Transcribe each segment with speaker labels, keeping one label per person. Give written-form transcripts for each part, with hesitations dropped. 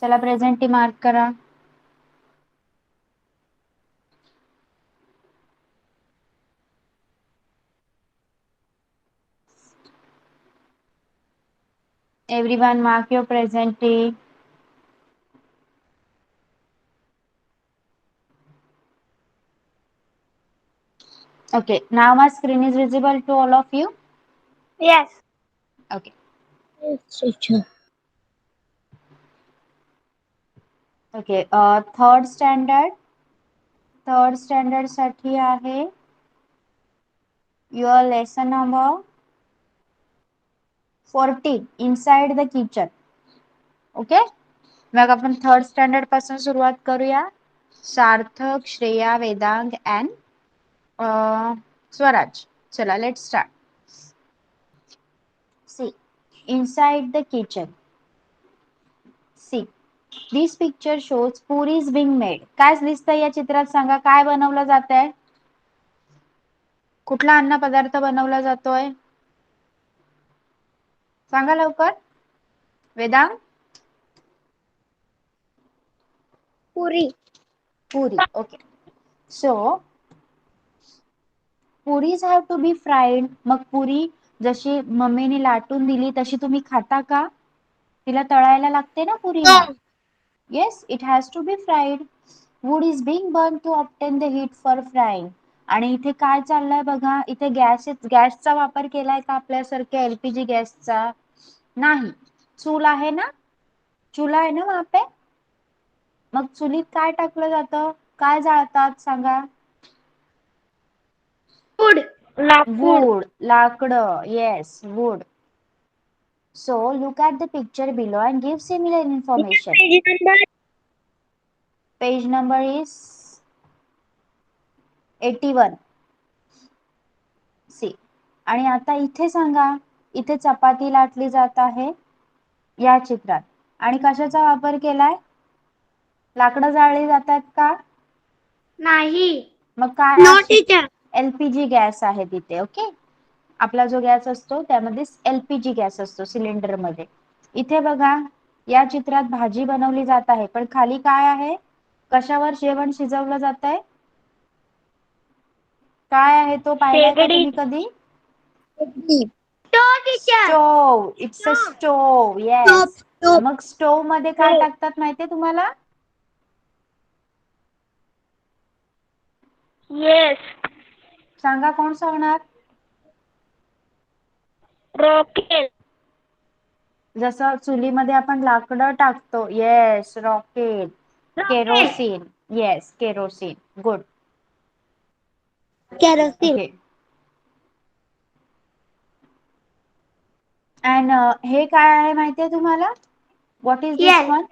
Speaker 1: चला present T mark करा. Everyone mark your present tea. Okay, now my screen is visible to all of you.
Speaker 2: Yes.
Speaker 1: Okay.
Speaker 2: Yes, teacher.
Speaker 1: Okay. Third standard. Third standard साठी आहे your lesson number 14 inside the kitchen. Okay, मग आपण third standard पासून सुरुवात करूया. Sarthak, Shreya, Vedang and Swaraj. चला let's start. See inside the kitchen. See, this picture shows puris being made. काय दिसतंय या चित्रात सांगा, काय बनवलं जात आहे? कुठला अन्न पदार्थ बनवला जातोय? सांगा लवकर. Vedang.
Speaker 2: Puri.
Speaker 1: Puri. Okay. So puris have to be fried. मग पुरी जशी मम्मीने लाटून दिली तशी तुम्ही खाता का? तिला तळायला लागते ना पुरीला. Yes, it has to be fried. Wood is being burn to obtain the heat for frying. आणि इथे काय चाललंय बघा, इथे गॅसचा वापर केलाय का आपल्यासारख्या एलपीजी गॅसचा? नाही. चूल आहे ना, चूल आहे ना वहां पे. मग चुलीत काय टाकलं जातं, काय जाळतात सांगा?
Speaker 2: वूड. लाकूड.
Speaker 1: वूड, लाकडं. Yes, wood. So look at the picture below and give similar information. Page number is 81. See. आणि आता इथे सांगा, इथे चपाती लाटली जात आहे या चित्रात. आणि कशाचा वापर केलाय? लाकडं जाळली जातात का?
Speaker 2: नाही.
Speaker 1: मग काय?
Speaker 2: No teacher.
Speaker 1: एलपीजी गॅस आहे तिथे. ओके, आपला जो गॅस असतो त्यामध्ये एलपीजी गॅस असतो सिलेंडर मध्ये. इथे बघा, या चित्रात भाजी बनवली जात आहे, पण खाली काय आहे? कशावर जेवण शिजवलं जात आहे? काय आहे तो, पाहिलाय का तुम्ही कधी? Stove. It's a stove. Yes. मग स्टोव मध्ये काय टाकतात माहितीये तुम्हाला?
Speaker 2: येस.
Speaker 1: सांगा, कोण सांगणार?
Speaker 2: रॉकेल.
Speaker 1: जसं चुलीमध्ये आपण लाकडं टाकतो. येस, रॉकेल. Kerosene. Yes, kerosene. Good.
Speaker 2: Kerosene.
Speaker 1: Okay. And हे काय आहे माहितीये तुम्हाला? What is this one?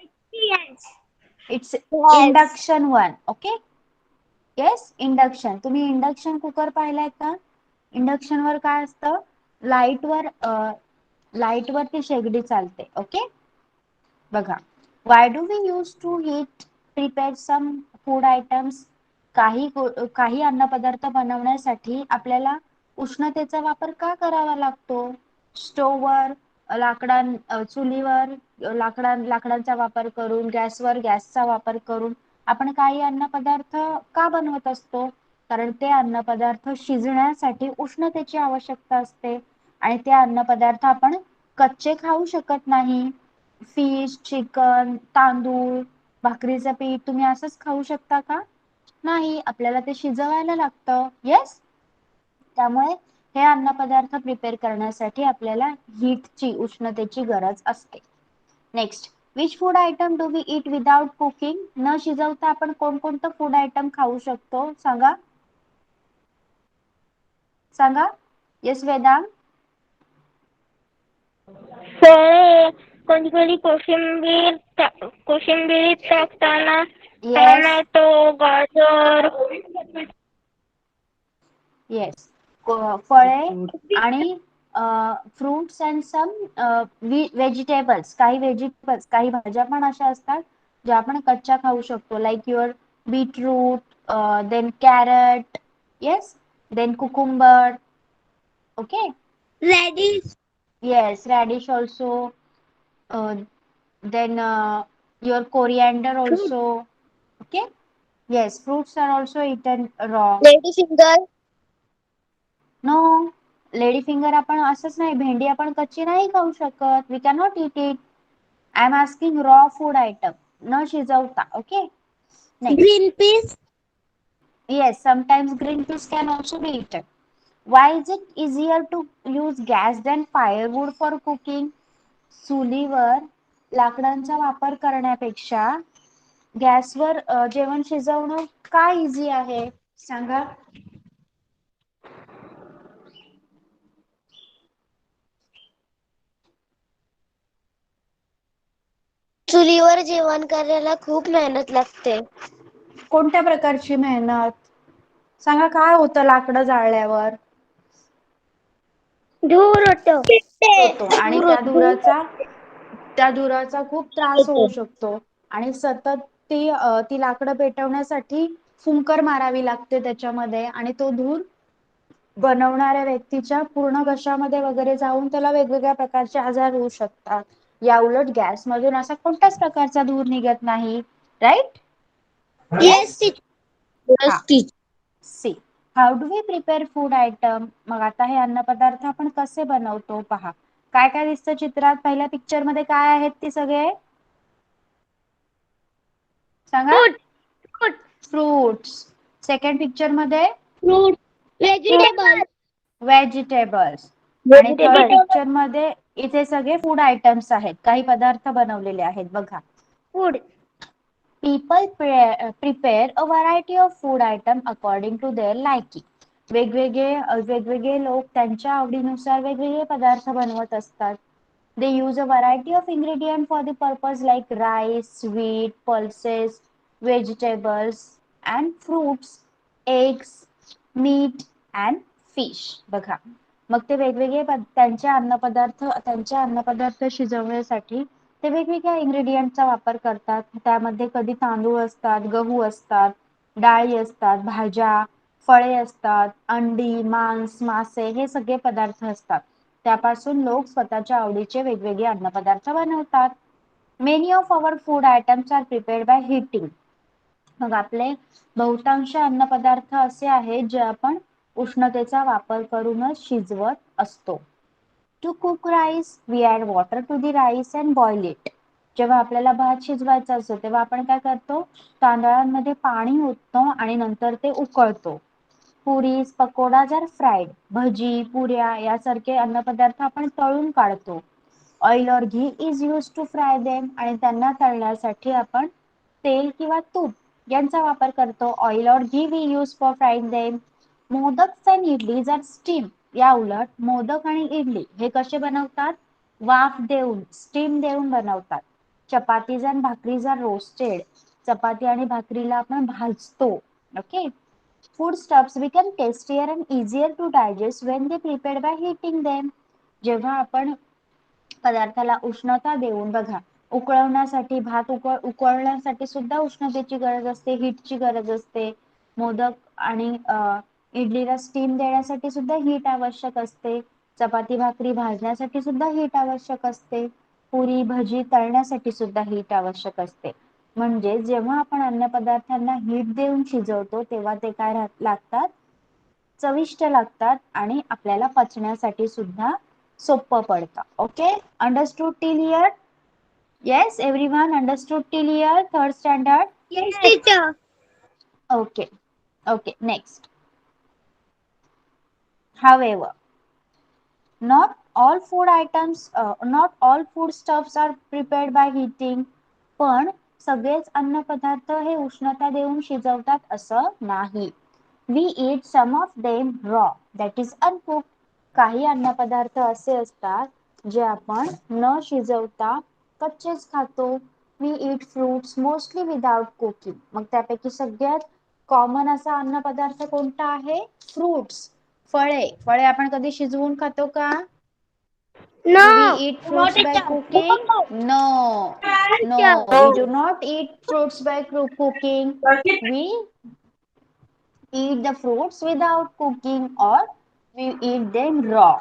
Speaker 1: It's induction one. Okay. Yes, induction. तुम्ही इंडक्शन कुकर पाहिलाय का? इंडक्शन वर काय असतं? लाईट वरती शेगडी चालते. ओके, बघा. Why do we use to heat prepare some food items? काही अन्नपदार्थ बनवण्यासाठी आपल्याला उष्णतेचा वापर का करावा लागतो? स्टोववर, चुलीवर लाकडांचा वापर करून, गॅसवर गॅसचा वापर करून आपण काही अन्नपदार्थ का बनवत असतो? कारण ते अन्नपदार्थ शिजण्यासाठी उष्णतेची आवश्यकता असते आणि ते अन्नपदार्थ आपण कच्चे खाऊ शकत नाही. फिश, चिकन, तांदूळ, भाकरीचं पीठ तुम्ही असंच खाऊ शकता का? नाही, आपल्याला ते शिजवायला लागतं. येस. त्यामुळे हे अन्नपदार्थ प्रिपेअर करण्यासाठी आपल्याला हीटची, उष्णतेची गरज असते. Next, which food item do we eat without cooking? न शिजवता आपण कोणकोणतं फूड आयटम खाऊ शकतो सांगा? सांगा. येस, वेदांग.
Speaker 2: फळे. कोणती कोशिंबीर टाकताना
Speaker 1: येस.
Speaker 2: टोमॅटो, गाजर.
Speaker 1: येस, फळे आणि फ्रुट्स अँड सम व्हेजिटेबल्स. काही भाज्या पण अशा असतात ज्या आपण कच्च्या खाऊ शकतो, like your beetroot, then carrot. Yes, then cucumber. Okay.
Speaker 2: Radish.
Speaker 1: Yes, radish also. Then Your coriander
Speaker 2: Fruit.
Speaker 1: also. Okay. Yes, fruits are also eaten raw.
Speaker 2: Lady finger.
Speaker 1: No, lady finger आपण असंच नाही, भेंडी आपण कच्ची नाही खाऊ शकत. We cannot eat it. I am asking raw food item, न शिजवता. Okay, next.
Speaker 2: Green peas.
Speaker 1: Yes, sometimes green peas can also be eaten. Why is it easier to use gas than firewood for cooking? चुलीवर लाकडांचा वापर करण्यापेक्षा गॅसवर जेवण शिजवणं का easy आहे सांगा?
Speaker 2: चुलीवर जेवण करायला खूप मेहनत लागते.
Speaker 1: कोणत्या प्रकारची मेहनत सांगा? काय होतं लाकडं जाळल्यावर?
Speaker 2: धूर
Speaker 1: होतो आणि त्या धुराचा खूप त्रास होऊ
Speaker 2: होतो.
Speaker 1: शकतो आणि सतत ती लाकडं पेटवण्यासाठी फुंकर मारावी लागते त्याच्यामध्ये आणि तो धूर बनवणाऱ्या व्यक्तीच्या पूर्ण घशामध्ये वगैरे जाऊन त्याला वेगवेगळ्या प्रकारचे आजार होऊ शकतात. या उलट गॅस मधून असा कोणत्याच प्रकारचा धूर निघत नाही. राईट?
Speaker 2: Yes
Speaker 1: yes. हा.
Speaker 2: Teacher.
Speaker 1: See, how do we prepare food item? मग आता हे अन्नपदार्थ आपण कसे बनवतो पहा. काय काय दिसतं चित्रात? पहिल्या पिक्चर मध्ये काय आहेत ते सगळे सांगा? फ्रुट्स. सेकंड पिक्चर मध्ये
Speaker 2: फ्रूट. व्हेजिटेबल.
Speaker 1: व्हेजिटेबल्स. आणि थर्ड
Speaker 2: व्हेजिटेबल.
Speaker 1: पिक्चर मध्ये इथे सगळे फूड आयटम्स आहेत, काही पदार्थ बनवलेले आहेत बघा.
Speaker 2: Food.
Speaker 1: People prepare a variety of food item according to their liking. वेगवेगळे लोक त्यांच्या आवडीनुसार वेगवेगळे पदार्थ बनवत असतात. They use a variety of ingredients for the purpose like rice, wheat, pulses, vegetables and fruits, eggs, meat and fish. बघा, मग ते वेगवेगळे त्यांच्या अन्नपदार्थ शिजवण्यासाठी ते वेगवेगळ्या इन्ग्रेडियंटचा वापर करतात. त्यामध्ये कधी तांदूळ असतात, गहू असतात, डाळी असतात, भाज्या, फळे असतात, अंडी, मांस, मासे हे सगळे पदार्थ असतात. त्यापासून लोक स्वतःच्या आवडीचे वेगवेगळे अन्नपदार्थ बनवतात. Many of our food items are prepared by heating. मग आपले बहुतांश अन्नपदार्थ असे आहेत जे आपण उष्णतेचा वापर करूनच शिजवत असतो. To cook rice we add water to the rice and boil it. जेव्हा आपल्याला भात शिजवायचा असतो तेव्हा आपण काय करतो? तांदळांमध्ये पाणी ओततो आणि नंतर ते उकळतो. Puris, पकोडाज R fried. भजी, पुऱ्या यासारखे अन्नपदार्थ आपण तळून काढतो. Oil or ghee is use to fry them. आणि त्यांना तळण्यासाठी आपण तेल किंवा तूप यांचा वापर करतो. Oil or ghee we use for frying them. Modak and idlis are steam. या उलट मोदक आणि इडली हे कसे बनवतात? वाफ देऊन, स्टीम देऊन बनवतात. Chapatis and bhakris are roasted. Chapati आणि भाकरीला आपण भाजतो. Okay. Food stuffs become tastier and easier to digest when they prepared by heating them. जेव्हा आपण पदार्थाला उष्णता देऊन बघा, उकळवण्यासाठी भात उकळण्यासाठी सुद्धा उष्णतेची गरज असते, हीटची गरज असते. मोदक आणि इडलीला स्टीम देण्यासाठी सुद्धा हीट आवश्यक असते. चपाती भाकरी भाजण्यासाठी सुद्धा हीट आवश्यक असते. पुरी भजी तळण्यासाठी सुद्धा हीट आवश्यक असते. म्हणजे जेव्हा आपण अन्नपदार्थांना हीट देऊन शिजवतो तेव्हा ते काय लागतात? चविष्ट लागतात आणि आपल्याला पचण्यासाठी सुद्धा सोपं पडतं. Okay, understood till here? Yes, everyone understood till here? Third standard?
Speaker 2: Yes teacher.
Speaker 1: Okay. Okay, next. However, not all food stuffs are prepared by heating. पण सगळेच अन्नपदार्थ हे उष्णता देऊन शिजवतात असं नाही. We eat some of them raw, that is uncooked. काही अन्नपदार्थ असे असतात जे आपण न शिजवता कच्चेच खातो. We eat fruits mostly without cooking. मग त्यापैकी सगळ्यात कॉमन असा अन्नपदार्थ कोणता आहे? फ्रुट्स, फळे. फळे आपण कधी शिजवून खातो का? Do we
Speaker 2: no.
Speaker 1: eat
Speaker 2: not
Speaker 1: fruits by
Speaker 2: teacher.
Speaker 1: cooking? No. No, we do not eat fruits by cooking. We eat the fruits without cooking or we eat them raw.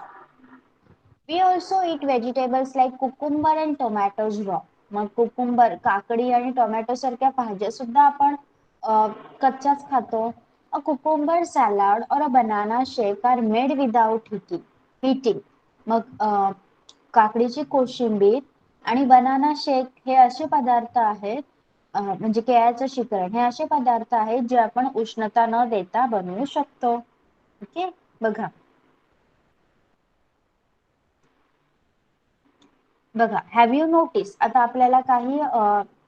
Speaker 1: We also eat vegetables like cucumber and tomatoes raw. मग cucumber, काकडी आणि tomato सारख्या भाज्या सुद्धा आपण कच्च्याच खातो. अ cucumber salad or a banana shake are made without heating. मग काकडीची कोशिंबीर आणि बनाना शेक हे असे पदार्थ आहेत, म्हणजे केळ्याचं शिकरण हे असे पदार्थ आहेत जे आपण उष्णता न देता बनवू शकतो. ओके, बघा बघा हॅव यू नोटीस, आता आपल्याला काही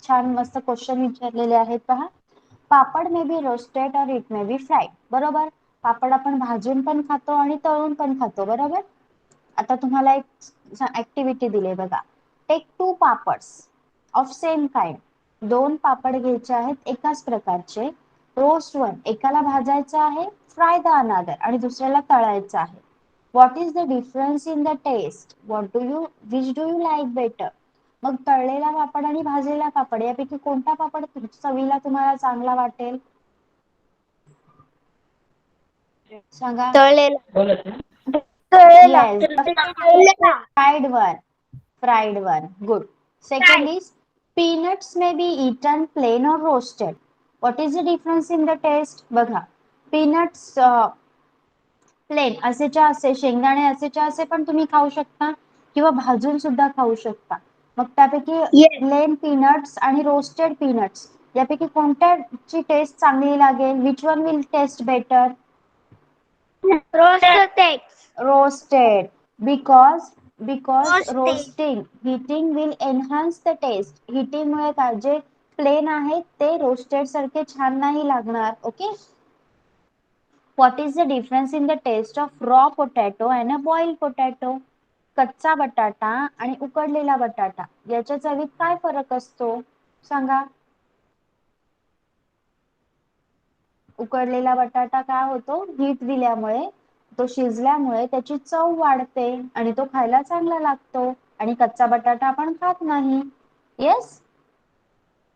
Speaker 1: छान मस्त क्वेश्चन विचारलेले आहेत पहा. पापड मे बी रोस्टेड और इट मे बी फ्राईड. बरोबर, पापड आपण भाजून पण खातो आणि तळून पण खातो. बरोबर, आता तुम्हाला एक ऍक्टिव्हिटी दिली बघा. Take 2 papads of same kind. 2 papad घ्यायचे आहेत एकाच प्रकारचे. रोस्ट वन, एकाला भाजायचं आहे. फ्राय द अनदर, आणि दुसऱ्याला तळायचं आहे. What is the difference in the taste? Which do you like better? मग तळलेला पापड आणि भाजलेला पापड यापैकी कोणता पापड चवीला तुम्हाला चांगला वाटेल? सांगा.
Speaker 2: तळलेला.
Speaker 1: Yes, fried one. Fried one. Good. Second is peanuts may be eaten plain or roasted. What is the difference in the taste? बघा, peanuts प्लेन असेच्या असे, शेंगदाणे असेच्या असे पण तुम्ही खाऊ शकता किंवा भाजून सुद्धा खाऊ शकता. मग त्यापैकी प्लेन पीनट्स आणि रोस्टेड पीनट्स यापैकी कोणत्याची टेस्ट चांगली लागेल? Which one will taste better? Roasted. because roasting heating will enhance the taste. Heating मुळे काय, जे प्लेन आहेत ते रोस्टेड सारखे छान नाही लागणार. Okay. What is the difference in the taste of raw potato and a boiled potato? कच्चा बटाटा आणि उकडलेला बटाटा याच्या चवीत काय फरक असतो? सांगा. उकडलेला बटाटा काय होतो, हीट दिल्यामुळे तो शिजल्यामुळे त्याची चव वाढते आणि तो खायला चांगला लागतो, आणि कच्चा बटाटा आपण खात नाही. Yes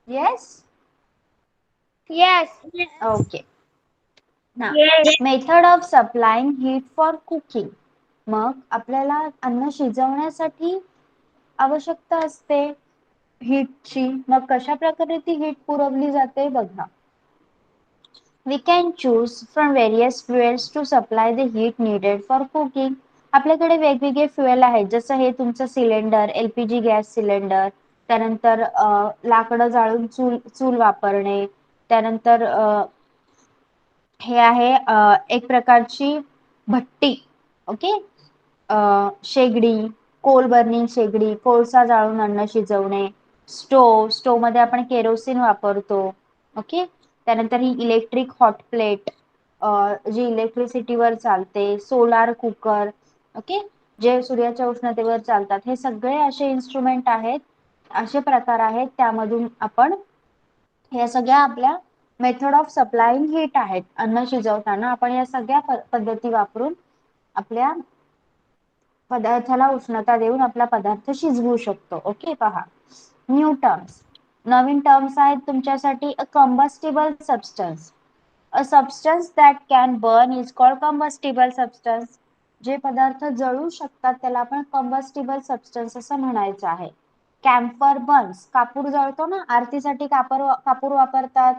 Speaker 1: yes okay. Method of supplying heat for cooking. मग आपल्याला अन्न शिजवण्यासाठी आवश्यकता असते हीटची. मग कशा प्रकारे ती हीट पुरवली जाते बघा. We can choose from various fuels to supply the heat needed for cooking. आपल्याकडे वेगवेगळे फ्युएल आहेत, जसं हे तुमचं सिलेंडर, एलपीजी गॅस सिलेंडर, त्यानंतर लाकडं जाळून चूल वापरणे, त्यानंतर हे आहे एक प्रकारची भट्टी. ओके, शेगडी, कोल बर्निंग शेगडी, कोळसा जाळून अन्न शिजवणे. स्टोव मध्ये आपण केरोसिन वापरतो. ओके, त्यानंतर ही इलेक्ट्रिक हॉट प्लेट, जी इलेक्ट्रिसिटीवर चालते. सोलार कुकर, ओके, जे सूर्याच्या उष्णतेवर चालतात. हे सगळे असे इन्स्ट्रुमेंट आहेत, असे प्रकार आहेत, त्यामधून आपण या सगळ्या आपल्या मेथड ऑफ सप्लाइंग हीट आहेत. अन्न शिजवताना आपण या सगळ्या पद्धती वापरून आपल्या पदार्थाला उष्णता देऊन आपला पदार्थ शिजवू शकतो. ओके, पहा न्यू टर्म्स. नवीन टर्म्स आहेत तुमच्यासाठी. A combustible substance. A substance that can burn is called combustible substance. जे पदार्थ जळू शकतात त्याला आपण कंबस्टिबल सबस्टन्स असं म्हणायचं आहे. कॅम्फर बर्न्स, कापूर जळतो ना, आरतीसाठी कापूर वापरतात,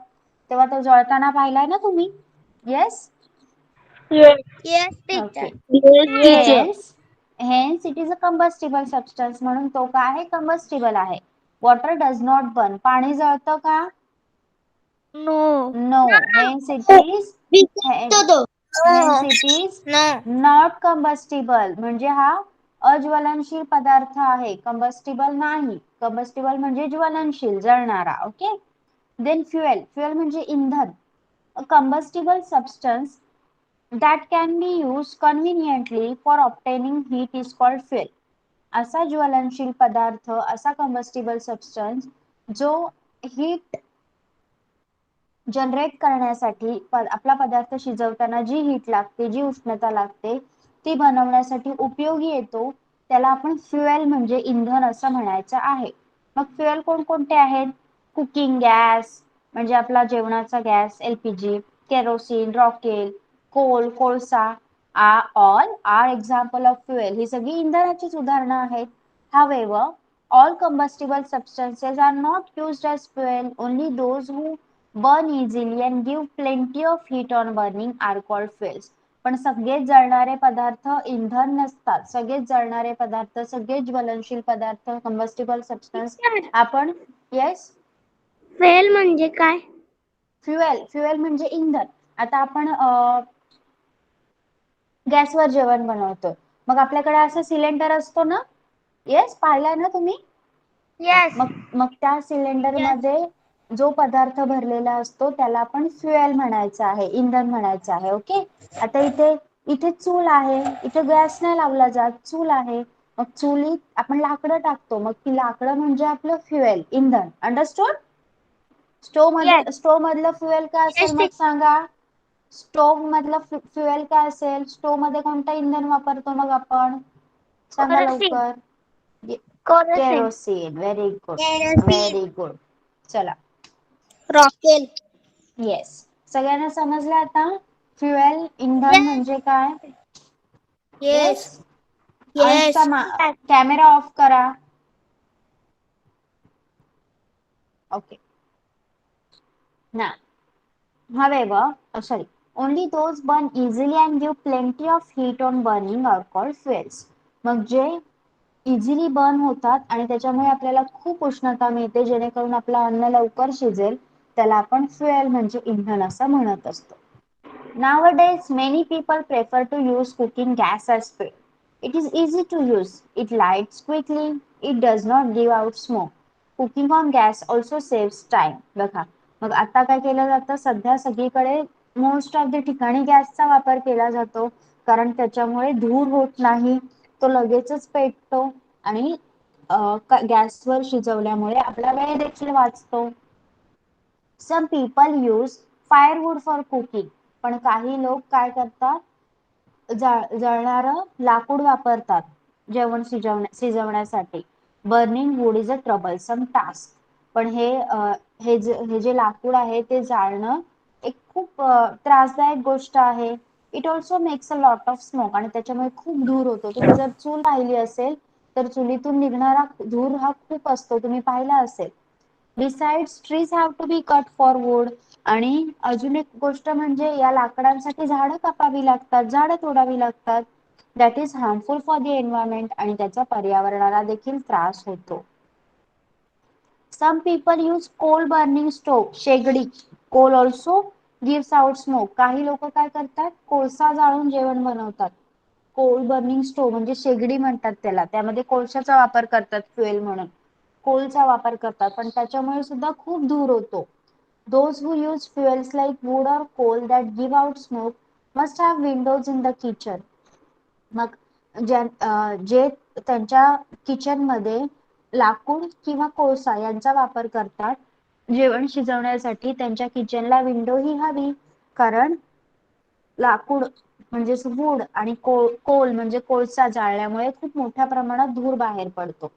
Speaker 1: तेव्हा तो जळताना पाहिलाय ना तुम्ही? Yes okay. Hence it is a combustible substance. म्हणून तो काय आहे, कंबस्टिबल आहे. वॉटर डज नॉट बर्न, पाणी जळतं का? No. Hence it is not combustible. म्हणजे हा अज्वलनशील पदार्थ आहे, कंबस्टिबल नाही. कंबस्टिबल म्हणजे ज्वलनशील, जळणारा. ओके. देन फ्युएल म्हणजे इंधन. A combustible substance that can be used conveniently for obtaining heat is called fuel. असा ज्वलनशील पदार्थ, असा कंबस्टिबल सबस्टन्स जो हीट जनरेट करण्यासाठी, आपला पदार्थ शिजवताना जी हीट लागते, जी उष्णता लागते ती बनवण्यासाठी उपयोगी येतो, त्याला आपण फ्युएल म्हणजे इंधन असं म्हणायचं आहे. मग फ्युएल कोणकोणते आहेत? कुकिंग गॅस म्हणजे आपला जेवणाचा गॅस, एलपीजी, केरोसिन, रॉकेल, कोल, कोळसा, all are example of fuel. ही सगळी इंधनाचीच उदाहरणं आहेत. However, All combustible substances are not used as fuel. Only those who burn easily and give plenty of heat on burning are called fuels. पण सगळेच जळणारे पदार्थ इंधन नसतात. सगळेच जळणारे पदार्थ, सगळेच ज्वलनशील पदार्थ, कंबस्टिबल सबस्टन्स आपण येस
Speaker 2: फेल म्हणजे काय?
Speaker 1: फ्युएल म्हणजे इंधन. आता आपण गॅसवर जेवण बनवतो, मग आपल्याकडे असं सिलेंडर असतो ना, येस पाहिलाय ना तुम्ही.
Speaker 2: येस.
Speaker 1: मग मग त्या सिलेंडर मध्ये जो पदार्थ भरलेला असतो त्याला आपण फ्युएल म्हणायचं आहे, इंधन म्हणायचं आहे. ओके. आता इथे इथे चूल आहे, इथे गॅस नाही लावला जात, चूल आहे. मग चुलीत आपण लाकडं टाकतो, मग ती लाकडं म्हणजे आपलं फ्युएल, इंधन. अंडरस्टूड. स्टोव मधलं फ्युएल काय असेल मग सांगा. स्टोव्ह मधलं फ्युएल काय असेल? स्टोव्ह मध्ये कोणतं इंधन वापरतो मग आपण? सांगा लवकर. Kerosene. Very good, very good. चला.
Speaker 2: रॉकेल.
Speaker 1: येस. सगळ्यांना समजलं आता फ्युएल इंधन म्हणजे काय? येस. अंशका कॅमेरा ऑफ करा. ओके. ना however, sorry, only those burn easily and give plenty of heat on burning are called fuels. मग जे इझिली बर्न होतात आणि त्याच्यामुळे आपल्याला खूप उष्णता मिळते, जेणेकरून आपलं अन्न लवकर शिजेल, त्याला आपण फ्युएल म्हणजे इंधन असं म्हणत असतो. Nowadays, many people prefer to use cooking gas as fuel. It is easy to use. It lights quickly. It does not give out smoke. Cooking on gas also saves time. बघा, मग आता काय केलं जातं, सध्या सगळीकडे मोस्ट ऑफ द ठिकाणी गॅसचा वापर केला जातो, कारण त्याच्यामुळे धूर होत नाही, तो लगेचच पेटतो आणि गॅसवर शिजवल्यामुळे आपला वेळ देखील वाचतो. Some people use firewood for cooking. पण काही लोक काय करतात, जळणारं लाकूड वापरतात जेवण शिजवण्यासाठी. Burning wood is a troublesome task. पण हे जे लाकूड आहे ते जाळणं एक खूप त्रासदायक गोष्ट आहे. It also makes a lot of smoke. आणि त्याच्यामुळे खूप धूर होतो. तुम्ही जर चूल पाहिली असेल तर चुलीतून निघणारा धूर हा खूप असतो, तुम्ही पाहिला असेल. Besides trees have to be cut for wood. आणि अजून एक गोष्ट म्हणजे या लाकडांसाठी झाडं कापावी लागतात, झाडं तोडावी लागतात. That is harmful for the environment. आणि त्याचा पर्यावरणाला देखील त्रास होतो. Some people use coal burning stove. शेगडी. Coal also gives out smoke. काही लोक काय करतात, कोळसा जाळून जेवण बनवतात. कोल बर्निंग स्टोव म्हणजे शेगडी म्हणतात त्याला, त्यामध्ये कोळशाचा वापर करतात फ्युएल म्हणून, कोलचा वापर करतात, पण त्याच्यामुळे सुद्धा खूप धूर होतो. Those who use fuels like wood or coal that give out smoke must have windows in the kitchen. मग जे त्यांच्या किचन मध्ये लाकूड किंवा कोळसा यांचा वापर करतात जेवण शिजवण्यासाठी, त्यांच्या किचनला विंडो ही हवी, कारण लाकूड म्हणजे वूड आणि कोल म्हणजे कोळसा जाळल्यामुळे खूप मोठ्या प्रमाणात धूर बाहेर पडतो.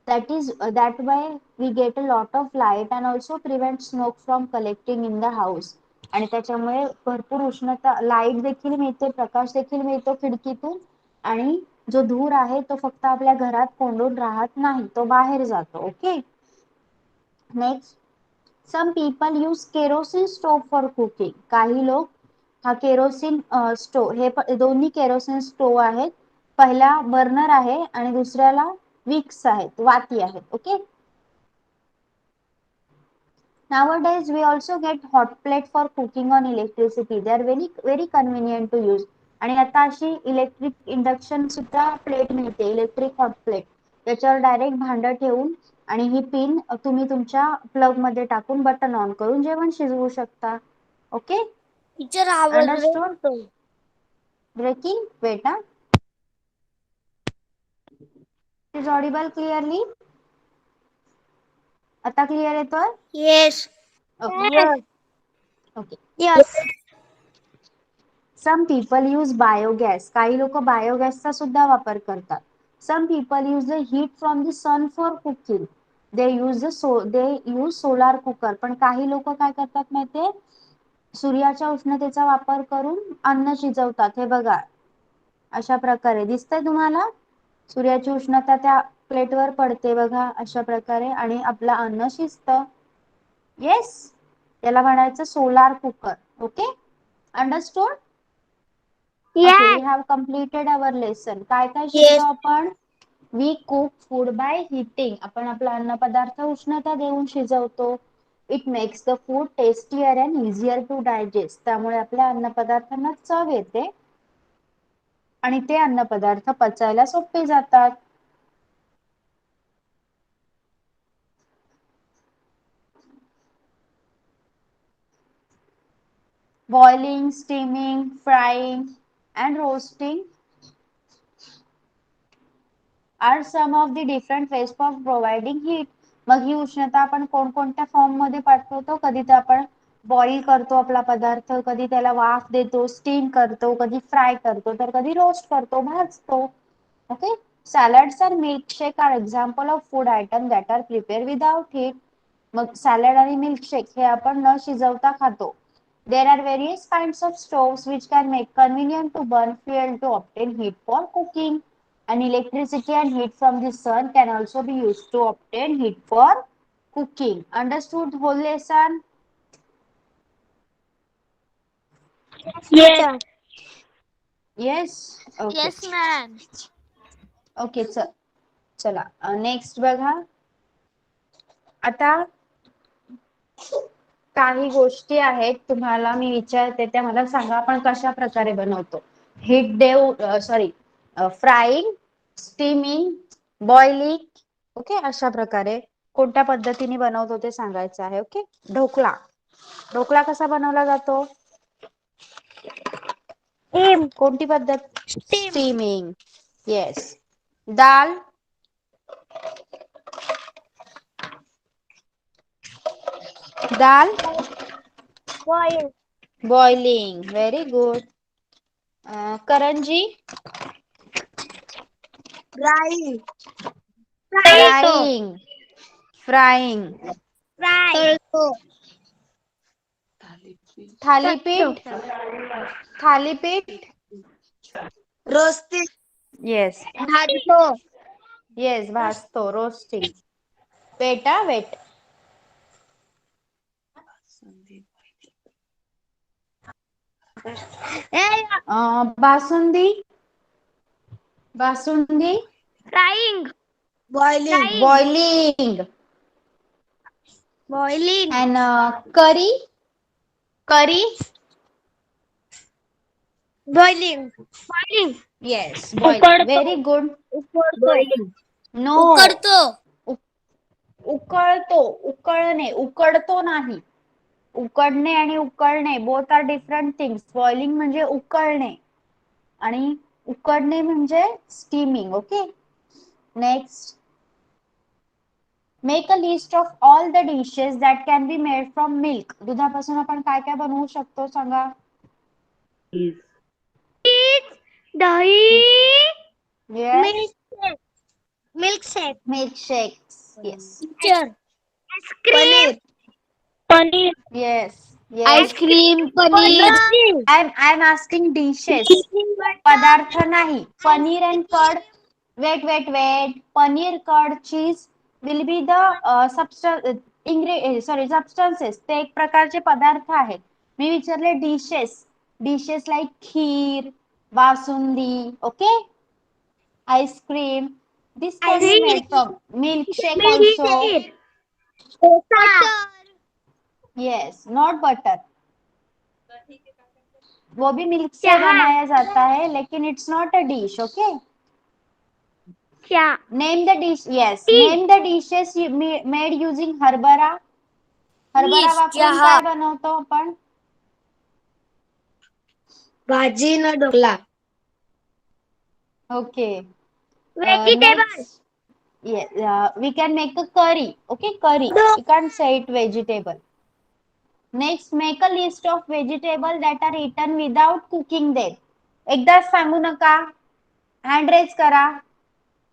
Speaker 1: That way we get a lot of light and also prevent smoke from collecting in the house. आणि त्याच्यामुळे भरपूर उष्णता, लाईट देखील मिळते, प्रकाश देखील मिळतो खिडकीतून, आणि जो धूर आहे तो फक्त आपल्या घरात कोंडून राहत नाही, तो बाहेर जातो. Okay. Next, some people use kerosene stove for cooking. काही लोक हा केरोसिन स्टोव, हे दोन्ही केरोसिन स्टोव आहेत. पहिला बर्नर आहे आणि दुसऱ्याला विक्स आहेत, वाती आहेत. Okay. Nowadays we also get hot plate for cooking on electricity. They are very very convenient to use. आणि आता अशी इलेक्ट्रिक इंडक्शन सुद्धा प्लेट मिळते, इलेक्ट्रिक हॉट प्लेट. त्याच्यावर डायरेक्ट भांड ठेवून आणि ही पिन तुम्ही तुमच्या प्लग मध्ये टाकून बटन ऑन करून जेवण शिजवू शकता. ओके.
Speaker 2: टीचर आवाज
Speaker 1: understood. Breaking. Wait. Is audible clearly. आता क्लिअर येतोय.
Speaker 2: Yes.
Speaker 1: Okay. Okay. Yes. Some people use biogas. काही लोक बायोगॅसचा सुद्धा वापर करतात. Some people use the heat from the sun for cooking. They use solar cooker. पण काही लोक काय करतात माहितीये, सूर्याच्या उष्णतेचा वापर करून अन्न शिजवतात. हे बघा, अशा प्रकारे दिसतंय तुम्हाला, सूर्याची उष्णता त्या प्लेटवर पडते बघा अशा प्रकारे आणि आपलं अन्न शिजतं. येस, याला म्हणायचं solar cooker. Okay, understood. Okay, we have completed our lesson. काय काय शिकलो
Speaker 2: Yes.
Speaker 1: आपण? We cook food by heating. आपण आपला अन्न पदार्थ उष्णता देऊन शिजवतो. It makes the food tastier and easier to digest. त्यामुळे आपल्या अन्न पदार्थांना चव येते आणि ते अन्न पदार्थ पचायला सोपे जातात. Boiling, steaming, frying and roasting are some of the different ways of providing heat. मग ही उष्णता आपण कोणकोणत्या फॉर्म मध्ये पाठवतो? कधी तर आपण बॉईल करतो आपला पदार्थ, कधी त्याला वाफ देतो, स्टीम करतो, कधी फ्राय करतो, तर कधी रोस्ट करतो, भाजतो. ओके, सॅलड्स आणि milkshake are example of food item that are prepare without heat. मग सॅलड आणि मिल्कशेक हे आपण न शिजवता खातो. There are various kinds of stoves which can make convenient to burn fuel to obtain heat for cooking. And electricity and heat from the sun can also be used to obtain heat for cooking. Understood whole lesson?
Speaker 2: Yes.
Speaker 1: Yes. Okay.
Speaker 2: Yes, ma'am.
Speaker 1: Okay. चला next बघा. आता काही गोष्टी आहेत तुम्हाला मी विचारते, त्या मला सांगा आपण कशा प्रकारे बनवतो. हीट देव sorry frying, steaming, boiling. Okay, अशा प्रकारे कोणत्या पद्धतीने बनवतो ते सांगायचं आहे. ओके, ढोकळा. ढोकळा कसा बनवला जातो?
Speaker 2: Steam.
Speaker 1: कोणती पद्धत?
Speaker 2: Steam.
Speaker 1: Steaming. Yes. Dal. Dal.
Speaker 2: Boil.
Speaker 1: Boiling. Very good. Karanji.
Speaker 2: Frying.
Speaker 1: Frying. Frying.
Speaker 2: Fry.
Speaker 1: Thalipeeth. Thalipeeth.
Speaker 2: Roasting.
Speaker 1: Yes.
Speaker 2: भाजतो.
Speaker 1: येस, भाजतो. Roasting. Wait. Wait. Basundi. Basundi.
Speaker 2: Frying. Boiling.
Speaker 1: Boiling.
Speaker 2: Boiling.
Speaker 1: And curry. Curry.
Speaker 2: Boiling. Boiling.
Speaker 1: Yes, boiling.
Speaker 2: उकडतो.
Speaker 1: Very good.
Speaker 2: Boiling.
Speaker 1: नो.
Speaker 2: उकडतो.
Speaker 1: उकळतो. उकळणे. उकडतो नाही. उकडणे आणि उकळणे both are different things. Boiling म्हणजे उकळणे आणि उकडणे म्हणजे steaming. Okay, next. Make a list of all the dishes that can be made from milk. दुधापासून आपण काय काय बनवू शकतो सांगा.
Speaker 2: दही.
Speaker 1: Yes.
Speaker 2: Milkshake.
Speaker 1: Milkshakes. Yes.
Speaker 2: Ice cream. Paneer.
Speaker 1: Yes.
Speaker 2: Ice
Speaker 1: yes.
Speaker 2: cream. Paneer.
Speaker 1: I am asking dishes, पदार्थ नाही. Paneer and curd. Wait wait wait. Paneer, curd, cheese will be the substances. ते एक प्रकारचे पदार्थ आहेत. मी विचारले dishes. Dishes like kheer, basundi. Okay, ice cream. This can be made from milkshake also.
Speaker 2: Butter.
Speaker 1: Yes, not butter. वो भी मिल्क से
Speaker 2: चहा.
Speaker 1: बनाया जाता है लेकिन it's not a dish. Okay,
Speaker 2: चहा.
Speaker 1: Name the dish. Yes,
Speaker 2: tea.
Speaker 1: Name the dishes made using harbhara. हरभरा वापरून
Speaker 2: चहा.
Speaker 1: काय बनवतो आपण?
Speaker 2: भाजी न dhokla.
Speaker 1: Okay,
Speaker 2: Vegetable.
Speaker 1: Next. We can make a curry. Okay, curry. You can't say it vegetable. Next, make a list of vegetables that are eaten without cooking them. एकदा सांगू नका. हँड रेज करा.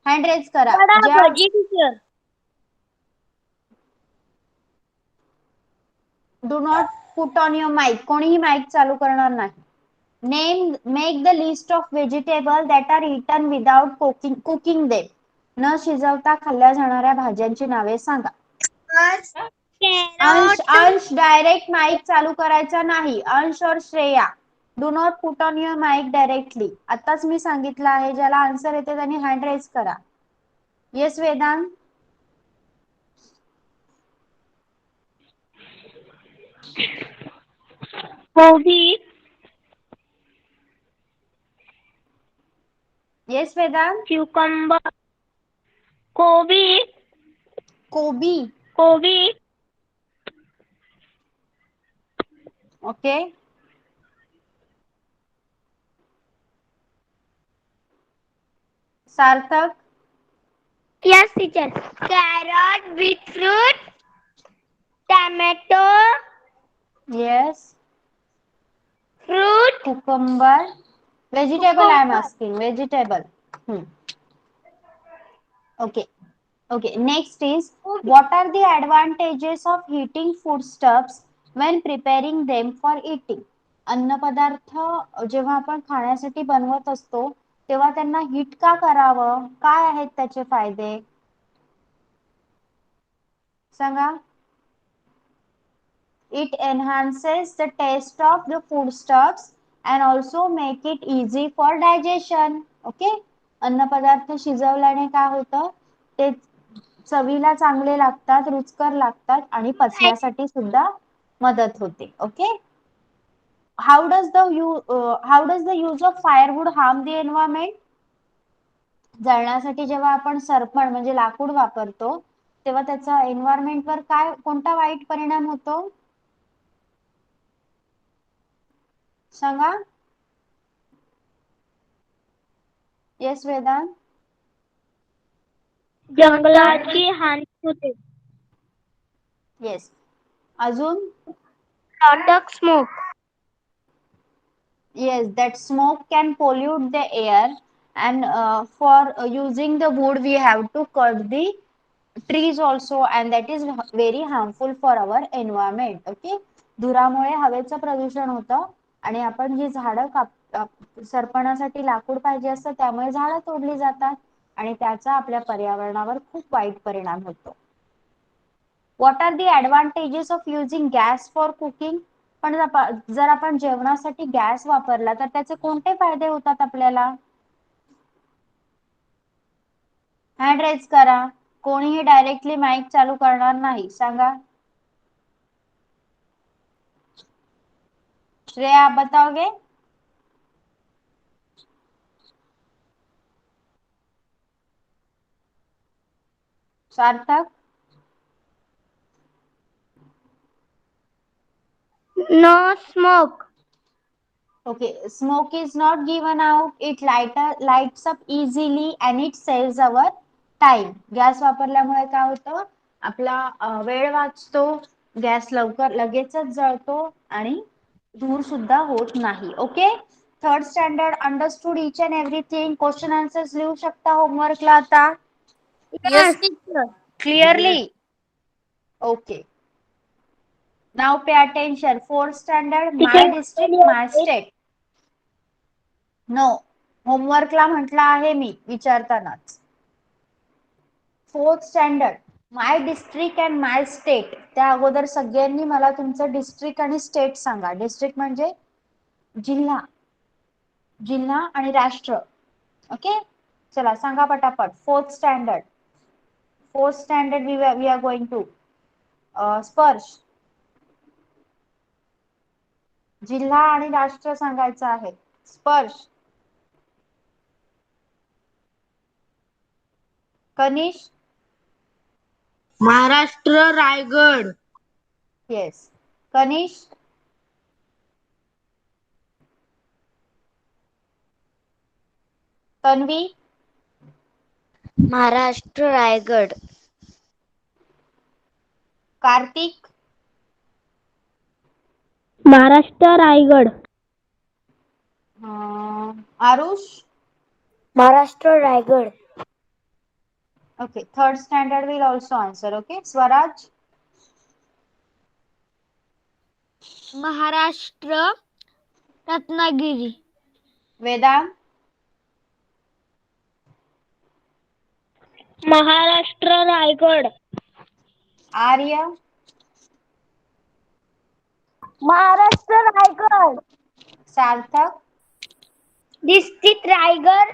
Speaker 1: हँड रेज करा. ज्या
Speaker 2: bhaji teacher.
Speaker 1: Do not put on your mic. कोणीही mic चालू करणार नाही. Name make the list of vegetable that are eaten without cooking them. न शिजवता खाल्ल्या जाणाऱ्या भाज्यांची नावे सांगा. अंश
Speaker 2: कॅरट,
Speaker 1: अंश डायरेक्ट माईक चालू करायचा नाही. अंश और Shreya do not put on your mic directly. आताच मी सांगितलं आहे, ज्याला आन्सर येते त्यांनी हँड रेज करा. येस वेदांत.
Speaker 2: कोबी,
Speaker 1: येस वेदांत.
Speaker 2: क्युकंबर, कोबी,
Speaker 1: कोबी.
Speaker 2: कोबी,
Speaker 1: okay. Sarthak.
Speaker 2: Yes teacher. Carrot, beetroot, tomato,
Speaker 1: yes.
Speaker 2: Fruit,
Speaker 1: cucumber. Vegetable I am asking. Vegetable. Okay. Okay. Next is, what are the advantages of heating foodstuffs when preparing them for eating? अन्न पदार्थ जेव्हा आपण खाण्यासाठी बनवत असतो तेव्हा त्यांना हीट का करावं? काय आहेत त्याचे फायदे? सांगा. It enhances the taste of the foodstuffs and also make it easy for digestion. Okay. अन्न पदार्थ शिजवल्याने काय होतं, ते चवीला चांगले लागतात, रुचकर लागतात आणि पचण्यासाठी सुद्धा मदत होते. Okay. How does the use of firewood harm the environment? जळण्यासाठी जेव्हा आपण सरपण म्हणजे लाकूड वापरतो तेव्हा त्याचा एन्व्हायरमेंटवर कोणता वाईट परिणाम होतो? सांगा. येस वेदांत.
Speaker 2: जंगलाची हानी होते.
Speaker 1: येस. अजून?
Speaker 2: Lot of smoke.
Speaker 1: Yes, that smoke can pollute the air, and for using the wood we have to cut the trees also, and that is very harmful for our environment. Okay. धुरामुळे हवेचं प्रदूषण होतं आणि आपण जी झाडं सरपणासाठी लाकूड पाहिजे असतं त्यामुळे झाडं तोडली जातात आणि त्याचा आपल्या पर्यावरणावर खूप वाईट परिणाम होतो. What are the advantages of using gas for cooking? पण जर आपण जेवणासाठी गॅस वापरला तर त्याचे कोणते फायदे होतात आपल्याला? हँड रेज करा. कोणीही डायरेक्टली माईक चालू करणार नाही. सांगा. श्रेया आप बताओगे? Sarthak.
Speaker 2: No smoke.
Speaker 1: Okay, smoke is not given out. It lights up easily and it saves our time. Gas वापरल्यामुळे काय होतं, आपला वेळ वाचतो, गॅस लगेचच जळतो आणि धूर सुद्धा होत नाही. Okay. Third standard understood each and everything. Question answers लिहू शकता होमवर्कला आता.
Speaker 2: Yes teacher.
Speaker 1: Clearly. Okay. Now pay attention. Fourth standard my district my state. No, होमवर्कला म्हटलं आहे मी विचारतानाच. Fourth standard my district and my state. त्या अगोदर सगळ्यांनी मला तुमचं डिस्ट्रिक्ट आणि स्टेट सांगा. डिस्ट्रिक्ट म्हणजे जिल्हा, जिल्हा आणि राष्ट्र. ओके. चला सांगा पटापट. Fourth standard we are going to Sparsh. जिल्हा आणि राष्ट्र सांगायचं आहे. Sparsh. Kanish.
Speaker 2: Maharashtra Raigad.
Speaker 1: Yes. Kanish. Tanvi.
Speaker 2: Maharashtra Raigad.
Speaker 1: Kartik.
Speaker 2: Maharashtra Raigad.
Speaker 1: Aarush.
Speaker 2: Maharashtra Raigad.
Speaker 1: Okay, third standard will also answer. Okay, Swaraj.
Speaker 2: Maharashtra Ratnagiri.
Speaker 1: Vedant.
Speaker 2: Maharashtra Raigad.
Speaker 1: Arya.
Speaker 2: Maharashtra Raigad.
Speaker 1: Sarthak.
Speaker 2: District Raigad.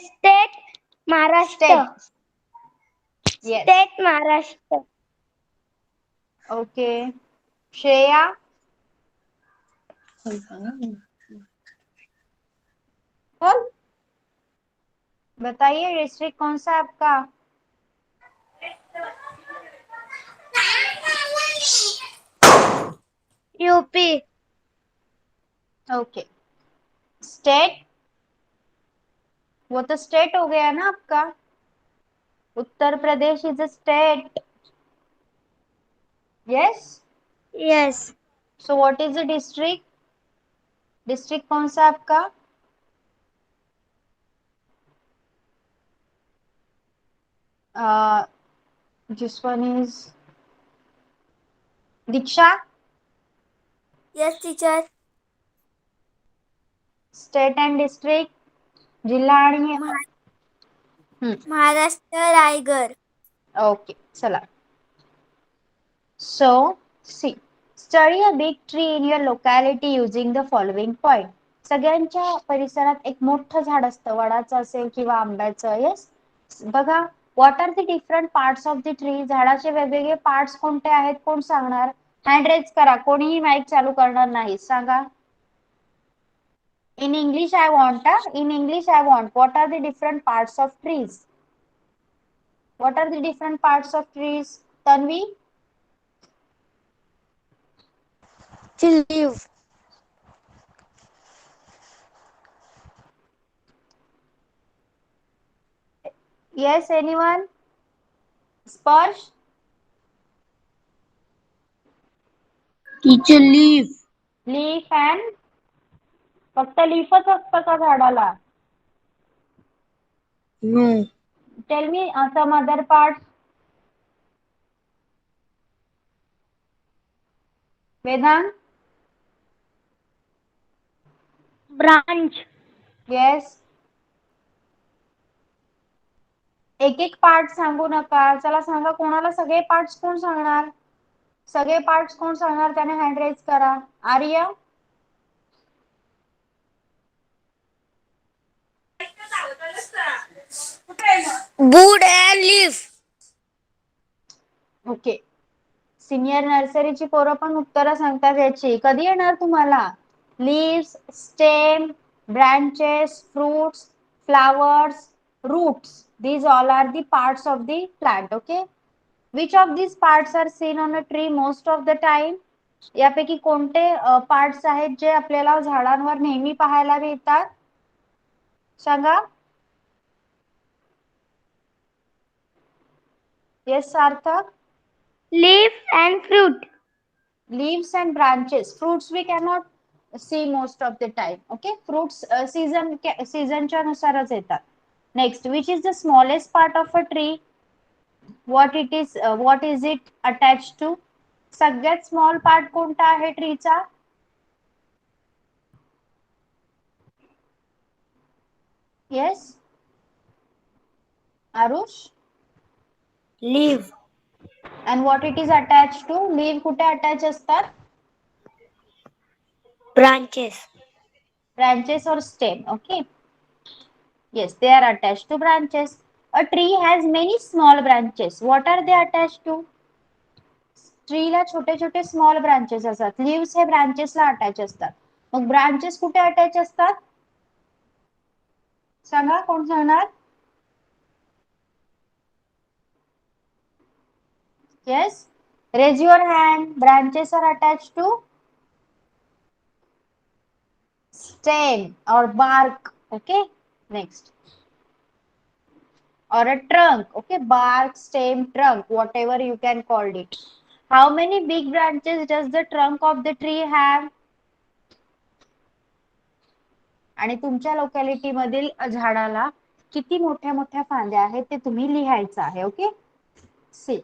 Speaker 2: State Maharashtra.
Speaker 1: State. Yes.
Speaker 2: State Maharashtra.
Speaker 1: Okay. Shreya. बोल, बताइए डिस्ट्रिक्ट कौन सा है आपका?
Speaker 2: यूपी.
Speaker 1: ओके. स्टेट, वो तो स्टेट हो गया ना आपका. Uttar Pradesh is a state. Yes.
Speaker 2: Yes.
Speaker 1: So what is the district? District कौन सा आपका? This one is Diksha.
Speaker 2: Yes teacher.
Speaker 1: State and district, जिल्हा आणि
Speaker 2: महाराष्ट्र रायगड.
Speaker 1: ओके चला. So see, study a big tree in your locality using the following point. सगळ्यांच्या परिसरात एक मोठं झाड असतं, वडाचं असेल किंवा आंब्याचं. येस. बघा, what are the different parts of the tree. झाडाचे वेगवेगळे पार्ट्स कोणते आहेत, कोण सांगणार? हँड रेज करा, कोणीही माईक चालू करणार नाही. सांगा. In English I want, in English I want, what are the different parts of trees? What are the different parts of trees? Tanvi?
Speaker 2: Leaf.
Speaker 1: Yes, anyone? Sparsh?
Speaker 2: Teacher leaf.
Speaker 1: Leaf and फक्त लीफच असतं का झाडाला?
Speaker 2: No.
Speaker 1: Tell me some other parts. Vedant?
Speaker 2: Branch.
Speaker 1: Yes. एक एक part सांगू नका. चला सांगा, कोणाला सगळे पार्ट्स कोण सांगणार? सगळे पार्ट्स कोण सांगणार त्याने हँड रेज करा. Arya?
Speaker 2: Wood and leaf.
Speaker 1: Okay. Senior नर्सरीची पोरं पण उत्तरं सांगतात याची. कधी येणार तुम्हाला? Leaves, stem, branches, fruits, flowers, roots. These all are the parts of the plant. Okay. Which of these parts are seen on a tree most of the time? यापैकी कोणते पार्ट्स आहेत जे आपल्याला झाडांवर नेहमी पाहायला मिळतात? सांगा. Yes Sarthak.
Speaker 2: Leaf and fruit.
Speaker 1: Leaves and branches. Fruits we cannot see most of the time. Okay. Fruits seasonच्या नुसारच येतात. Next, which is the smallest part of a tree? What is it attached to? सगळ्यात small part कोणता आहे ट्रीचा? Yes. Aarush?
Speaker 2: Leaf.
Speaker 1: And what it is attached to? Leaf कुठे attach असतात?
Speaker 2: Branches.
Speaker 1: Branches or stem. Okay. Yes, they are attached to branches. A tree has many small branches. What are they attached to? ट्रीला छोटे छोटे small branches असतात. Lives हे ब्रांचेसला attach असतात. मग branches कुठे attach असतात? सांगा, कोण सांगणार? Yes. Raise your hand. Branches are attached to stem or bark. Okay. Next. Or a trunk. Okay. Bark, stem, trunk, whatever you can call it. How many big branches does the trunk of the tree have? आणि तुमच्या locality मधील झाडाला किती मोठ्या मोठ्या फांद्या आहेत ते तुम्ही लिहायचं आहे. Okay. See.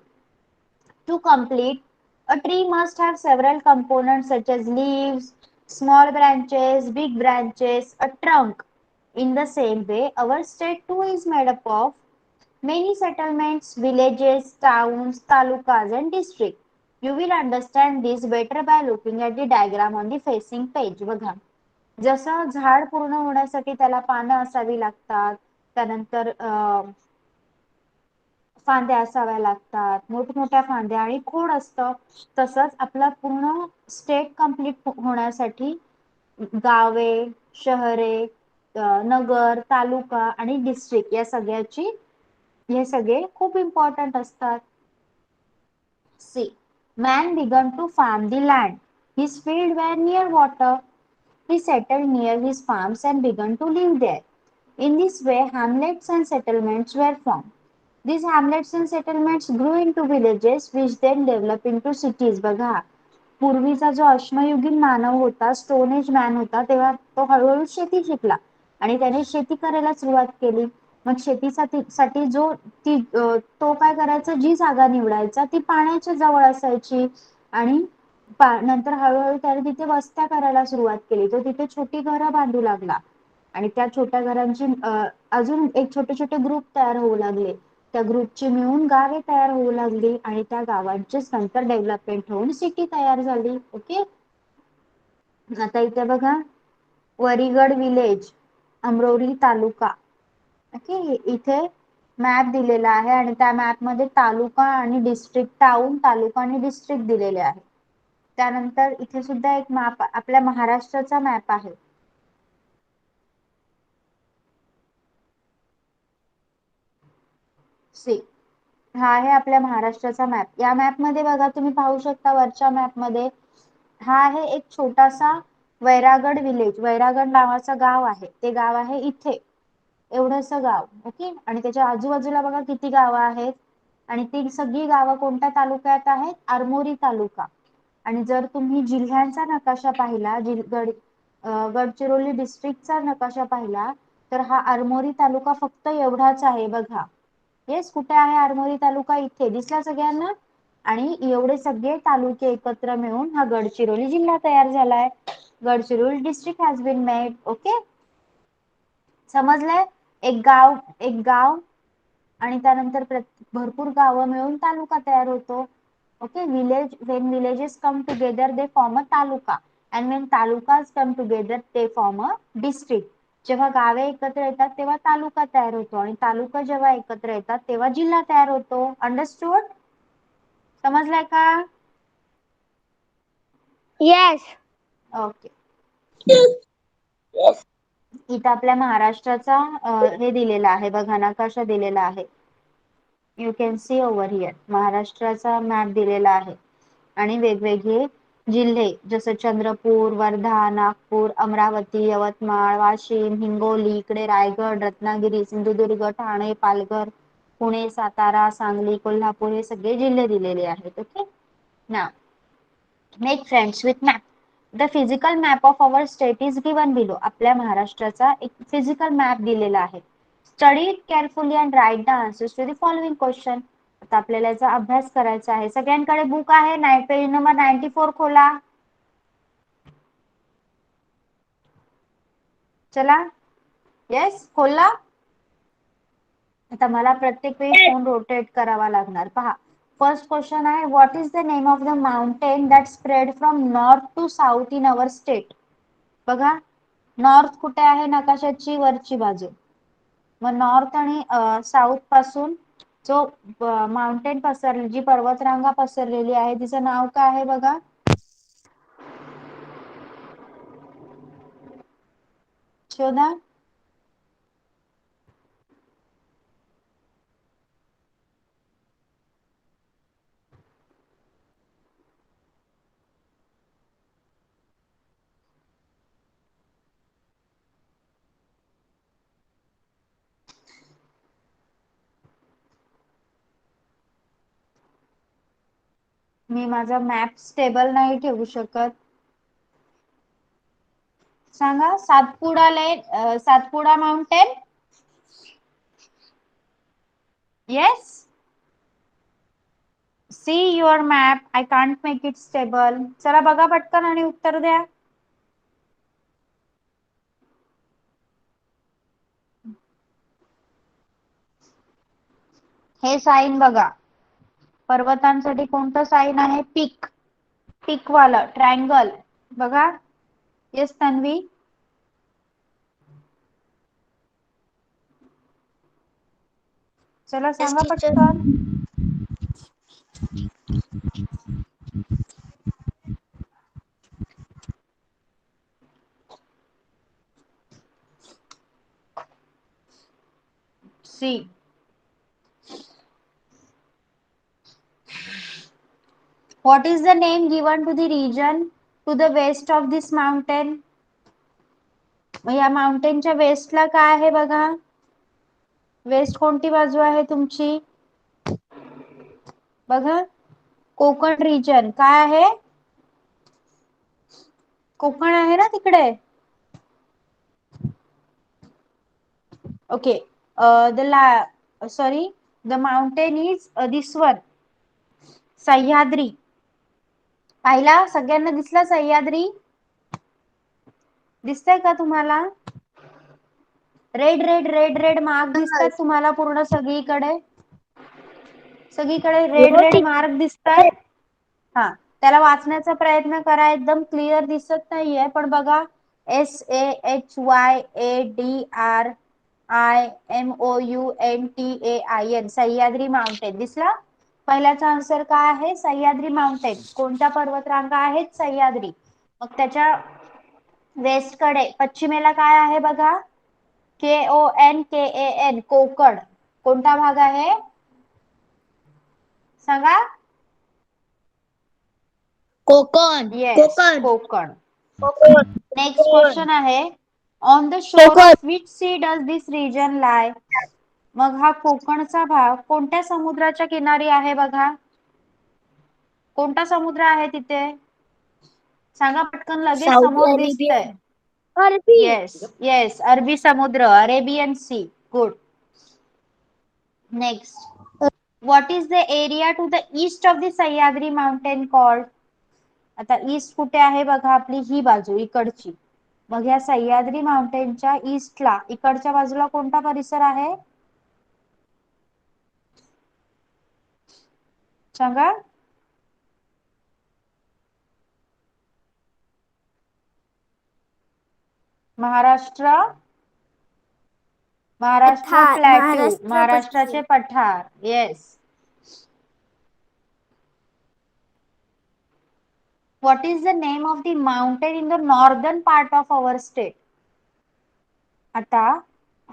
Speaker 1: To complete, a tree must have several components such as leaves, small branches, big branches, a trunk. In the same way, our state too is made up of Many settlements, villages, towns, talukas and districts. You will understand this better by looking at the diagram on the facing page. बघा, जसं झाड पूर्ण होण्यासाठी त्याला पानं असावी लागतात, त्यानंतर फांद्या असाव्या लागतात, मोठमोठ्या फांद्या आणि खोड असतं, तसंच आपला पूर्ण स्टेट कंप्लीट होण्यासाठी गावे, शहरे, नगर, तालुका आणि डिस्ट्रिक्ट या सगळ्याची हे सगळे खूप इम्पॉर्टंट असतात. See, man began to farm the land. His fields were near water. He settled near his farms and began to live there. In this way, hamlets and settlements were formed. These hamlets and settlements grew into villages which then developed into cities. बघा, पूर्वीचा जो अश्मयुगीन मानव होता, stone age man होता, तेव्हा तो हळूहळू शेती शिकला आणि त्याने शेती करायला सुरुवात केली. मग शेतीसाठी जो तो काय करायचा, जी जागा निवडायचा ती पाण्याच्या जवळ असायची आणि नंतर हळूहळू त्याने तिथे वस्त्या करायला सुरुवात केली. तो तिथे छोटी घरं बांधू लागला आणि त्या छोट्या घरांची अजून एक छोटे छोटे ग्रुप तयार होऊ लागले. त्या ग्रुपची मिळून गावे तयार होऊ लागली आणि त्या गावांचीच नंतर डेव्हलपमेंट होऊन सिटी तयार झाली. ओके, आता इथे बघा, वरीगड विलेज, अमरोली तालुका. ओके, इथे मॅप दिलेला आहे आणि त्या मॅप मध्ये तालुका आणि डिस्ट्रिक्ट, टाउन, तालुका आणि डिस्ट्रिक्ट दिलेले आहे. त्यानंतर इथे सुद्धा एक मॅप, आपल्या महाराष्ट्राचा मॅप आहे. सी, हा आहे आपल्या महाराष्ट्राचा मॅप. या मॅप मध्ये बघा, तुम्ही पाहू शकता वरच्या मॅप मध्ये हा आहे एक छोटासा वैरागड विलेज. वैरागड नावाचं गाव आहे, ते गाव आहे इथे, एवढंस गाव. ओके, आणि त्याच्या आजूबाजूला बघा किती गावं आहेत आणि ती सगळी गावं कोणत्या तालुक्यात आहेत, आरमोरी तालुका. आणि जर तुम्ही जिल्ह्यांचा नकाशा पाहिला, गडचिरोली डिस्ट्रिक्टचा नकाशा पाहिला, तर हा आरमोरी तालुका फक्त एवढाच आहे बघा. येस, कुठे आहे आरमोरी तालुका, इथे दिसला सगळ्यांना. आणि एवढे सगळे तालुके एकत्र मिळून हा गडचिरोली जिल्हा तयार झालाय. Gadchiroli district has been made. Okay, समजलंय? एक गाव आणि त्यानंतर भरपूर गावं मिळून तालुका तयार होतो. Okay, when villages come together they form a taluka and when talukas come together they form a district. जेव्हा गावे एकत्र येतात तेव्हा तालुका तयार होतो आणि तालुका जेव्हा एकत्र येतात तेव्हा जिल्हा तयार होतो. अंडरस्टूड? समजलाय का?
Speaker 2: येस.
Speaker 1: ओके, इथं आपल्या महाराष्ट्राचा हे दिलेला आहे बघा, नकाशा दिलेला आहे. You can see over here, महाराष्ट्राचा मॅप दिलेला आहे आणि वेगवेगळे जिल्हे जसं चंद्रपूर, वर्धा, नागपूर, अमरावती, यवतमाळ, वाशिम, हिंगोली, इकडे रायगड, रत्नागिरी, सिंधुदुर्ग, ठाणे, पालघर, पुणे, सातारा, सांगली, कोल्हापूर हे सगळे जिल्हे दिलेले आहेत. Okay, now make friends with map. The physical map of our state is given below. आपल्या महाराष्ट्राचा एक फिजिकल मॅप दिलेला आहे. Study it carefully and write the answers to the following question. आता आपल्याला याचा अभ्यास करायचा आहे. सगळ्यांकडे बुक आहे, पेज नंबर 94 खोला. चला, येस खोला. आता मला प्रत्येक वेळी फोन रोटेट करावा लागणार. पहा, फर्स्ट क्वेश्चन आहे, what is the name of the mountain that spread from north to south in our state. बघा, नॉर्थ कुठे आहे नकाशाची वरची बाजू, मग नॉर्थ आणि साऊथ पासून जो माउंटेन पसरली, जी पर्वतरांगा पसरलेली आहे तिचं नाव काय आहे बघा. शोधा. मी माझा मॅप स्टेबल नाही ठेवू शकत. सांगा, Satpura mountain. Yes, see your map, I can't make it stable. चला बघा पटकन आणि उत्तर द्या. हे साईन बघा, पर्वतांसाठी कोणतं साईन आहे? पीक, पीक वाला ट्रायंगल बघा. येस तन्वी. चला
Speaker 2: येस
Speaker 1: सांगा
Speaker 2: टीचर.
Speaker 1: पटकन. C. What is the name given to the region to the west of this mountain? या माउंटेनच्या वेस्टला काय आहे बघा? वेस्ट कोणती बाजू आहे तुमची? बघा, कोकण रिजन काय आहे? कोकण आहे ना तिकडे. Okay. The mountain is this one, Sahyadri. पाहिला? सगळ्यांना दिसला सह्याद्री? दिसतंय का तुम्हाला? Red red red red mark दिसतात तुम्हाला पूर्ण सगळीकडे? सगळीकडे रेड
Speaker 2: हो
Speaker 1: रेड
Speaker 2: टीचर.
Speaker 1: मार्क दिसतात. हा, त्याला वाचण्याचा प्रयत्न करा. एकदम क्लिअर दिसत नाहीये पण बघा, SAHYADRIMOUNTAIN, सह्याद्री माउंटेन दिसला? पहिल्याचा आन्सर काय आहे? सह्याद्री माउंटेन. कोणत्या पर्वतरांगा आहेत? सह्याद्री. मग त्याच्या वेस्ट कडे पश्चिमेला काय आहे बघा? KONKAN, कोकण. कोणता भाग आहे सांगा?
Speaker 2: Konkan.
Speaker 1: Yes,
Speaker 2: Konkan.
Speaker 1: Konkan.
Speaker 2: Konkan.
Speaker 1: Next question आहे, on the shore
Speaker 2: Konkan.
Speaker 1: Of which sea does this region lie? मग हा कोकणचा भाग कोणत्या समुद्राच्या किनारी आहे बघा? कोणता समुद्र आहे तिथे? सांगा पटकन, लगेच
Speaker 2: साऊदी
Speaker 1: समोर
Speaker 2: अरेबिया.
Speaker 1: दिसतंय.
Speaker 2: अरबी.
Speaker 1: येस येस, अरबी समुद्र, Arabian sea. Good. Next, what is the area to the east of the Sahyadri mountain called? आता ईस्ट कुठे आहे बघा? आपली ही बाजू इकडची. मग या सह्याद्री माउंटेनच्या ईस्टला, इकडच्या बाजूला कोणता परिसर आहे सांगा? महाराष्ट्र, महाराष्ट्र
Speaker 2: पठार.
Speaker 1: प्लॅट्यू,
Speaker 2: महाराष्ट्र
Speaker 1: महाराष्ट्राचे
Speaker 2: पश्चिम.
Speaker 1: पठार. Yes. What is the name of the mountain in the northern part of our state? आता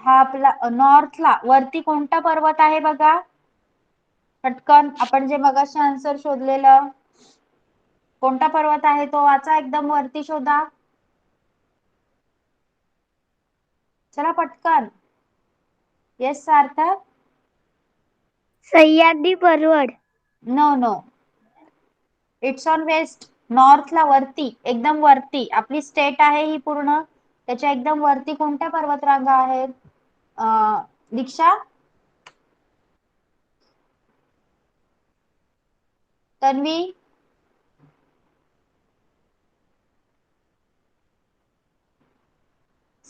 Speaker 1: हा आपला नॉर्थला वरती कोणता पर्वत आहे बघा? पटकन, आपण जे मगाशी आन्सर शोधलेलं, कोणता पर्वत आहे तो? वाचा, एकदम वरती शोधा. चला पटकन. येस सार्थक.
Speaker 2: सह्याद्री पर्वत.
Speaker 1: No no, it's on west. नॉर्थला वरती, एकदम वरती. आपली स्टेट आहे ही पूर्ण, त्याच्या एकदम वरती कोणत्या पर्वतरांगा आहेत? दीक्षा, तन्वी,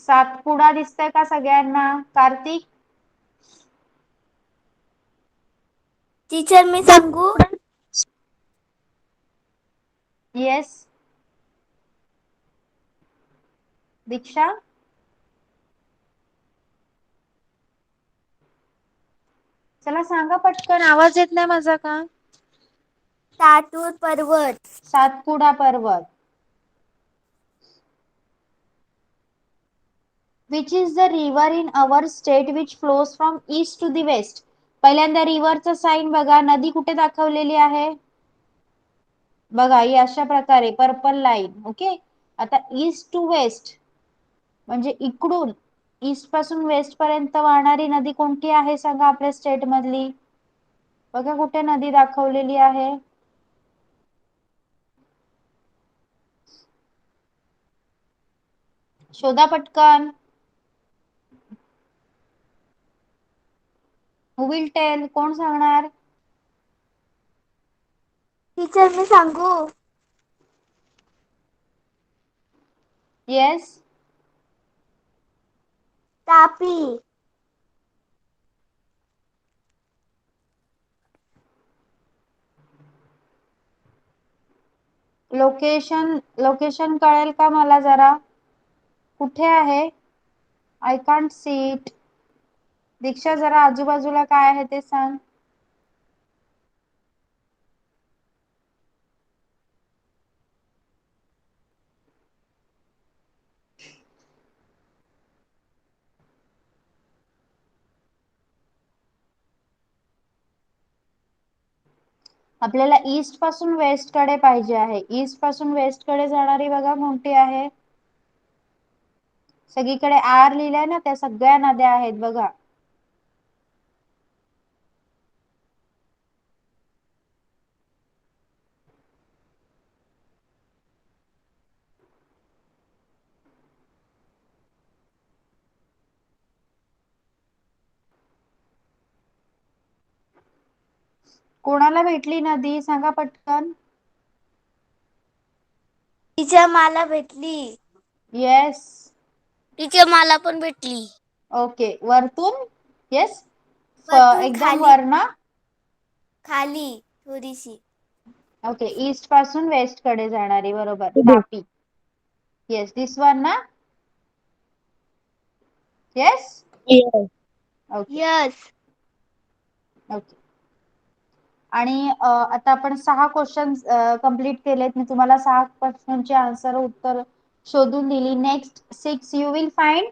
Speaker 1: सातपुडा दिसतंय का सगळ्यांना? कार्तिक,
Speaker 2: टीचर मी सांगू?
Speaker 1: येस. दीक्षा, चला सांगा पटकन, आवाज येत नाही माझा का?
Speaker 2: तातूर पर्वत.
Speaker 1: सातपुडा पर्वत. Which is the river in our state which flows from east to the west? पहिल्यांदा रिव्हरचं साइन बघा, नदी कुठे दाखवलेली आहे बघा, ही अशा प्रकारे पर्पल लाईन. ओके. आता ईस्ट टू वेस्ट म्हणजे इकडून ईस्ट पासून वेस्ट पर्यंत वाहणारी नदी कोणती आहे सांगा आपल्या स्टेट मधली? बघा कुठे नदी दाखवलेली आहे. शोधा पटकन. हु विल टेल? कोण सांगणार?
Speaker 2: टीचर मी सांगू?
Speaker 1: येस.
Speaker 2: तापी.
Speaker 1: लोकेशन कळेल का मला जरा? कुठे आहे? I can't see it. Diksha जरा आजूबाजूला काय आहे ते सांग. आपल्याला ईस्ट पासून वेस्ट कडे पाहिजे आहे. ईस्ट पासून वेस्ट कडे जाणारी बघा कोणती आहे? सगळीकडे आर लिहिलंय ना, त्या सगळ्या नद्या आहेत बघा. कोणाला भेटली नदी सांगा पटकन.
Speaker 2: टीचर मला भेटली.
Speaker 1: येस.
Speaker 2: टीचर मला पण भेटली.
Speaker 1: ओके, वरतून? येस.
Speaker 2: वरतून
Speaker 1: एकदम
Speaker 2: खाली.
Speaker 1: वर ना?
Speaker 2: खाली थोडीशी.
Speaker 1: ओके, ईस्ट पासून वेस्ट कडे जाणारी, बरोबर. तापी. येस, दिस वन ना? येस. ओके.
Speaker 2: यस.
Speaker 1: ओके. आणि आता आपण 6 क्वेश्चन कंप्लीट केलेत. मी तुम्हाला 6 क्वेश्चनचे आन्सर उत्तर शोधून दिली. Next 6 you will find.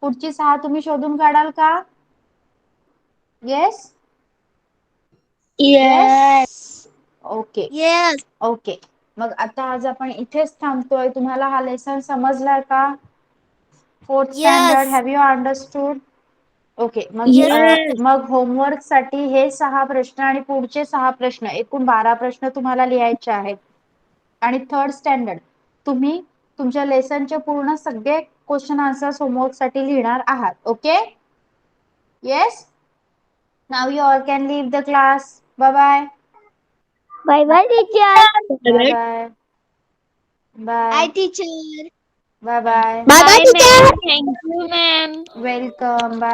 Speaker 1: पुढची 6 तुम्ही शोधून काढाल का? Yes. Yes. Okay.
Speaker 2: Yes.
Speaker 1: Okay. मग आता आज आपण इथेच थांबतोय. तुम्हाला हा लेसन समजलाय का? 4th standard,
Speaker 2: yes.
Speaker 1: Have you understood? Okay.
Speaker 2: Yes.
Speaker 1: मग होमवर्क साठी हे 6 प्रश्न आणि पुढचे 6 प्रश्न, एकूण 12 प्रश्न तुम्हाला लिहायचे आहेत. आणि 3rd स्टँडर्ड तुम्ही तुमच्या लेसनचे पूर्ण सगळे क्वेश्चन आन्सर्स होमवर्क साठी लिहिणार आहात. Okay. Yes. Now you all can leave the class. Bye bye.
Speaker 2: Bye bye teacher.
Speaker 1: Bye bye.
Speaker 2: Bye
Speaker 1: bye
Speaker 2: teacher.
Speaker 1: Bye. Bye
Speaker 2: Bye bye teacher. Thank you ma'am.
Speaker 1: Welcome. Bye.